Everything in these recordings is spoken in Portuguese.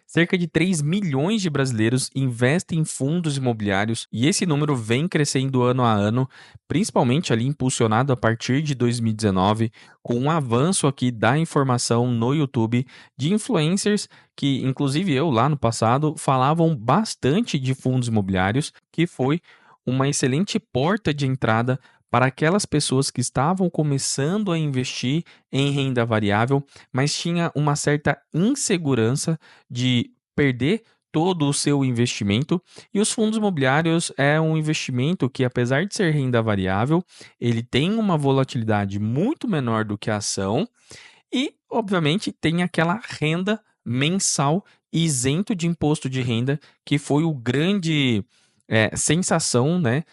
Cerca de 3 milhões de brasileiros investem em fundos imobiliários e esse número vem crescendo ano a ano, principalmente ali impulsionado a partir de 2019, com um avanço aqui da informação no YouTube de influencers que, inclusive eu lá no passado, falavam bastante de fundos imobiliários, que foi uma excelente porta de entrada para aquelas pessoas que estavam começando a investir em renda variável, mas tinha uma certa insegurança de perder todo o seu investimento. E os fundos imobiliários é um investimento que, apesar de ser renda variável, ele tem uma volatilidade muito menor do que a ação e, obviamente, tem aquela renda mensal isento de imposto de renda, que foi o grande sensação, né?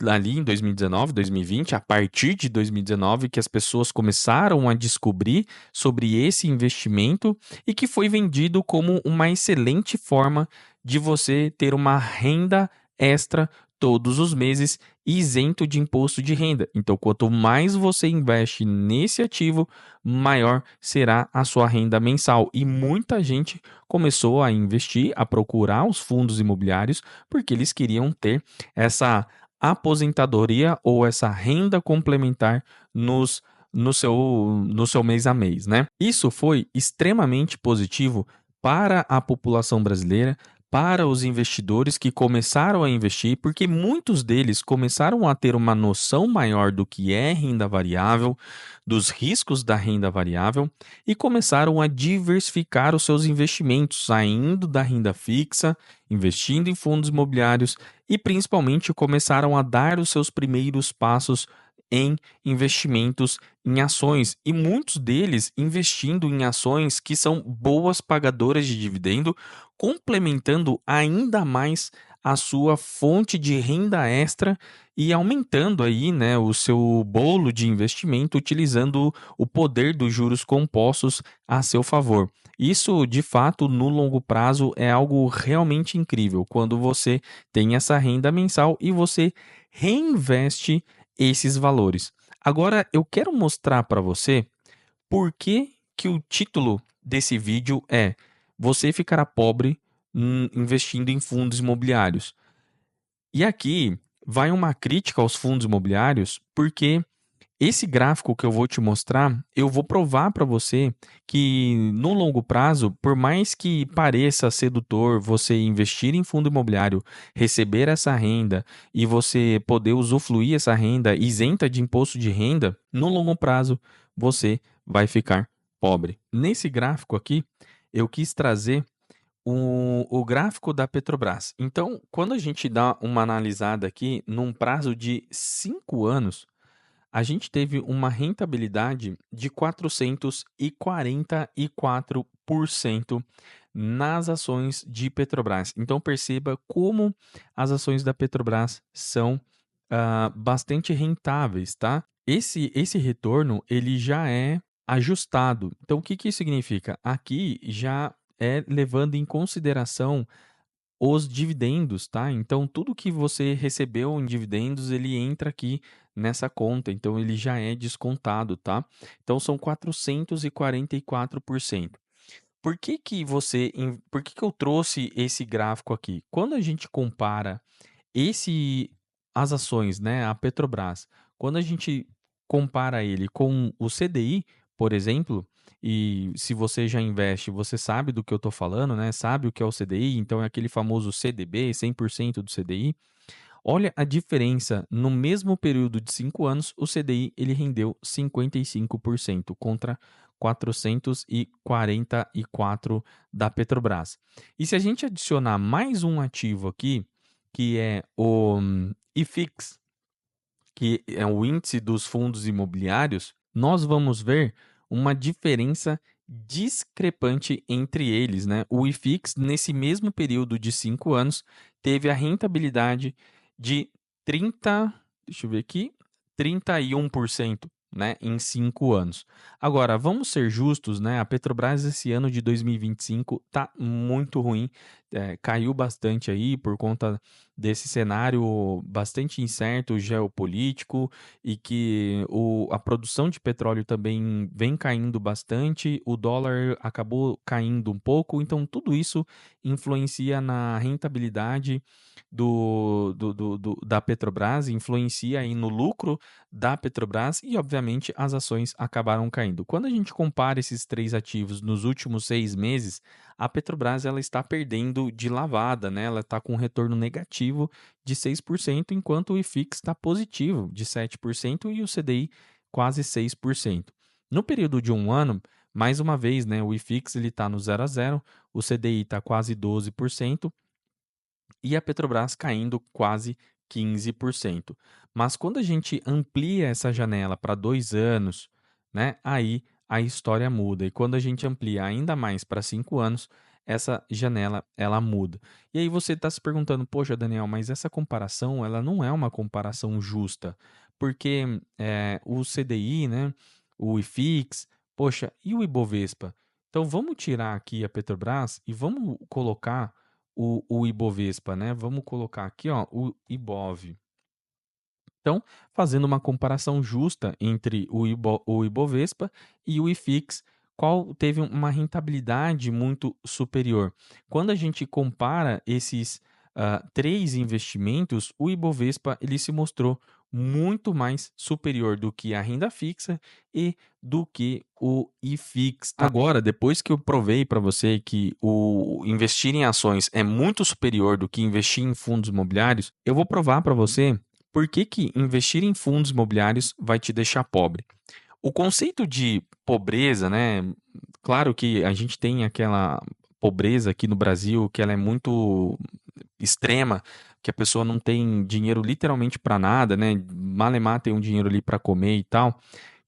Ali em 2019, 2020, a partir de 2019, que as pessoas começaram a descobrir sobre esse investimento e que foi vendido como uma excelente forma de você ter uma renda extra todos os meses isento de imposto de renda. Então, quanto mais você investe nesse ativo, maior será a sua renda mensal. E muita gente começou a investir, a procurar os fundos imobiliários, porque eles queriam ter essa aposentadoria ou essa renda complementar no seu mês a mês, né? Isso foi extremamente positivo para a população brasileira, para os investidores que começaram a investir, porque muitos deles começaram a ter uma noção maior do que é renda variável, dos riscos da renda variável e começaram a diversificar os seus investimentos, saindo da renda fixa, investindo em fundos imobiliários e principalmente começaram a dar os seus primeiros passos em investimentos em ações e muitos deles investindo em ações que são boas pagadoras de dividendo, complementando ainda mais a sua fonte de renda extra e aumentando aí, né, o seu bolo de investimento utilizando o poder dos juros compostos a seu favor. Isso, de fato, no longo prazo é algo realmente incrível, quando você tem essa renda mensal e você reinveste esses valores. Agora eu quero mostrar para você por que que o título desse vídeo é Você ficará pobre investindo em fundos imobiliários. E aqui vai uma crítica aos fundos imobiliários, porque esse gráfico que eu vou te mostrar, eu vou provar para você que no longo prazo, por mais que pareça sedutor você investir em fundo imobiliário, receber essa renda e você poder usufruir essa renda isenta de imposto de renda, no longo prazo você vai ficar pobre. Nesse gráfico aqui, eu quis trazer o gráfico da Petrobras. Então, quando a gente dá uma analisada aqui, num prazo de 5 anos, a gente teve uma rentabilidade de 444% nas ações de Petrobras. Então perceba como as ações da Petrobras são bastante rentáveis, tá? Esse retorno ele já é ajustado. Então o que que isso significa? Aqui já é levando em consideração os dividendos, tá? Então, tudo que você recebeu em dividendos, ele entra aqui nessa conta, então ele já é descontado, tá? Então, são 444%. Por que que eu trouxe esse gráfico aqui? Quando a gente compara esse as ações, né, a Petrobras, quando a gente compara ele com o CDI, por exemplo, e se você já investe, você sabe do que eu estou falando, né? Sabe o que é o CDI, então é aquele famoso CDB, 100% do CDI. Olha a diferença, no mesmo período de 5 anos, o CDI ele rendeu 55% contra 444 da Petrobras. E se a gente adicionar mais um ativo aqui, que é o IFIX, que é o índice dos fundos imobiliários, nós vamos ver uma diferença discrepante entre eles, né? O IFIX, nesse mesmo período de 5 anos, teve a rentabilidade de 30, deixa eu ver aqui, 31%, né, em 5 anos. Agora, vamos ser justos, né? A Petrobras esse ano de 2025 tá muito ruim, caiu bastante aí por conta desse cenário bastante incerto geopolítico e que a produção de petróleo também vem caindo bastante, o dólar acabou caindo um pouco, então tudo isso influencia na rentabilidade da Petrobras, influencia aí no lucro da Petrobras e, obviamente, as ações acabaram caindo. Quando a gente compara esses três ativos nos últimos 6 meses, a Petrobras ela está perdendo de lavada, né? Ela está com um retorno negativo de 6%, enquanto o IFIX está positivo de 7% e o CDI quase 6%. No período de um ano, mais uma vez, né, o IFIX está no 0 a 0, o CDI está quase 12%, e a Petrobras caindo quase 15%. Mas quando a gente amplia essa janela para 2 anos, né, aí a história muda. E quando a gente amplia ainda mais para 5 anos, essa janela ela muda. E aí você está se perguntando, poxa, Daniel, mas essa comparação ela não é uma comparação justa, porque o CDI, né, o IFIX, poxa, e o Ibovespa? Então vamos tirar aqui a Petrobras e vamos colocar o Ibovespa, né? Vamos colocar aqui, ó, o Ibov. Então, fazendo uma comparação justa entre o Ibovespa e o IFIX, qual teve uma rentabilidade muito superior. Quando a gente compara esses três investimentos, o Ibovespa ele se mostrou muito mais superior do que a renda fixa e do que o IFIX. Tá? Agora, depois que eu provei para você que o investir em ações é muito superior do que investir em fundos imobiliários, eu vou provar para você por que que investir em fundos imobiliários vai te deixar pobre? O conceito de pobreza, né? Claro que a gente tem aquela pobreza aqui no Brasil que ela é muito extrema, que a pessoa não tem dinheiro literalmente para nada, né? Malemar tem um dinheiro ali para comer e tal.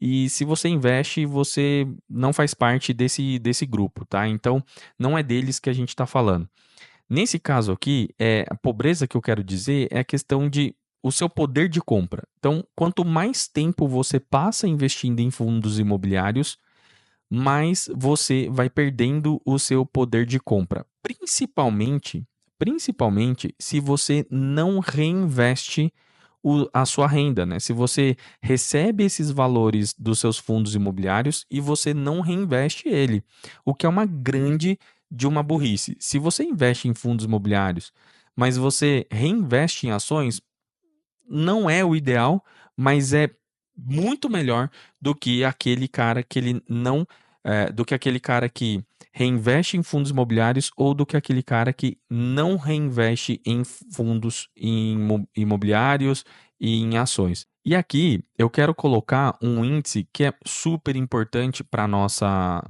E se você investe, você não faz parte desse grupo, tá? Então, não é deles que a gente está falando. Nesse caso aqui, a pobreza que eu quero dizer é a questão de o seu poder de compra. Então, quanto mais tempo você passa investindo em fundos imobiliários, mais você vai perdendo o seu poder de compra. Principalmente se você não reinveste a sua renda, né? Se você recebe esses valores dos seus fundos imobiliários e você não reinveste ele, o que é uma grande de uma burrice. Se você investe em fundos imobiliários, mas você reinveste em ações, não é o ideal, mas é muito melhor do que aquele cara que ele não, do que aquele cara que reinveste em fundos imobiliários ou do que aquele cara que não reinveste em fundos imobiliários e em ações. E aqui eu quero colocar um índice que é super importante para nossa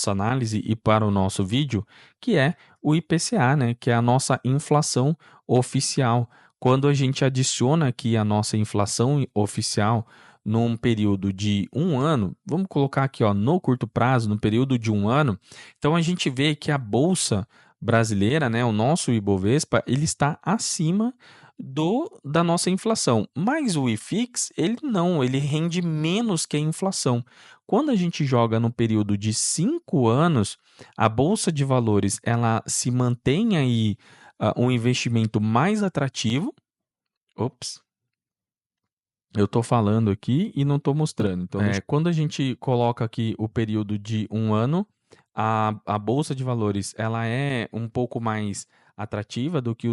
análise e para o nosso vídeo, que é o IPCA, né, que é a nossa inflação oficial. Quando a gente adiciona aqui a nossa inflação oficial num período de um ano, vamos colocar aqui ó, no curto prazo, no período de um ano, então a gente vê que a Bolsa brasileira, né, o nosso Ibovespa, ele está acima da nossa inflação. Mas o IFIX, ele não, ele rende menos que a inflação. Quando a gente joga no período de 5 anos, a Bolsa de Valores ela se mantém aí um investimento mais atrativo. Ops, eu estou falando aqui e não estou mostrando. Então, quando a gente coloca aqui o período de um ano, a Bolsa de Valores ela é um pouco mais atrativa do que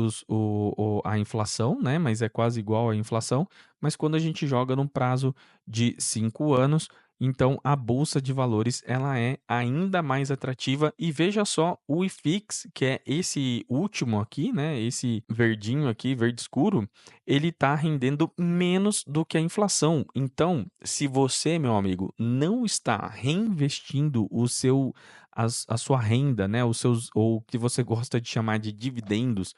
a inflação, né? Mas é quase igual à inflação. Mas quando a gente joga num prazo de 5 anos, então a Bolsa de Valores ela é ainda mais atrativa. E veja só, o IFIX, que é esse último aqui, né? Esse verdinho aqui, verde escuro, ele está rendendo menos do que a inflação. Então, se você, meu amigo, não está reinvestindo a sua renda, né, os seus, ou o que você gosta de chamar de dividendos,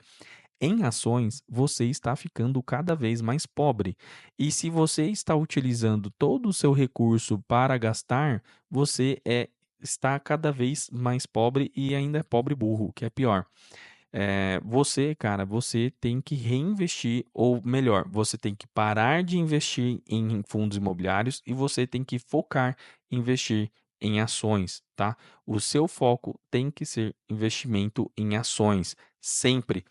em ações, você está ficando cada vez mais pobre. E se você está utilizando todo o seu recurso para gastar, você está cada vez mais pobre e ainda é pobre burro, que é pior. Você, cara, você tem que reinvestir, ou melhor, você tem que parar de investir em fundos imobiliários e você tem que focar em investir em ações, tá? O seu foco tem que ser investimento em ações, sempre.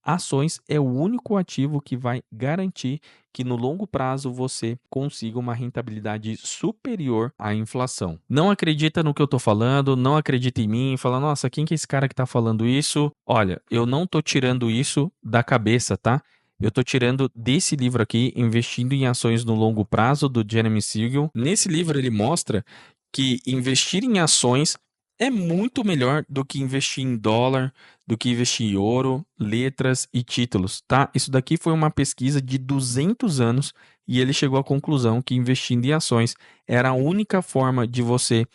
Ações é o único ativo que vai garantir que no longo prazo você consiga uma rentabilidade superior à inflação. Não acredita no que eu estou falando, não acredita em mim, fala, nossa, quem que é esse cara que está falando isso? Olha, eu não estou tirando isso da cabeça, tá? Eu estou tirando desse livro aqui, Investindo em Ações no Longo Prazo, do Jeremy Siegel. Nesse livro ele mostra que investir em ações é muito melhor do que investir em dólar, do que investir em ouro, letras e títulos, tá? Isso daqui foi uma pesquisa de 200 anos e ele chegou à conclusão que investindo em ações era a única forma de você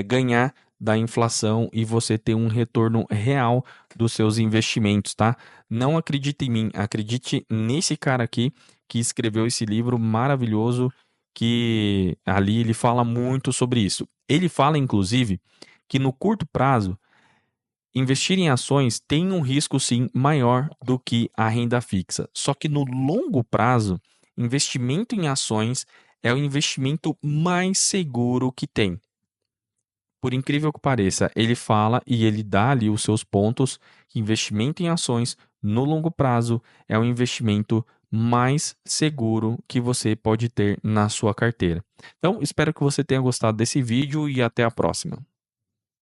ganhar da inflação e você ter um retorno real dos seus investimentos, tá? Não acredite em mim, acredite nesse cara aqui que escreveu esse livro maravilhoso, que ali ele fala muito sobre isso. Ele fala, inclusive, que no curto prazo, investir em ações tem um risco sim maior do que a renda fixa. Só que no longo prazo, investimento em ações é o investimento mais seguro que tem. Por incrível que pareça, ele fala e ele dá ali os seus pontos que investimento em ações no longo prazo é o investimento mais seguro que você pode ter na sua carteira. Então, espero que você tenha gostado desse vídeo e até a próxima.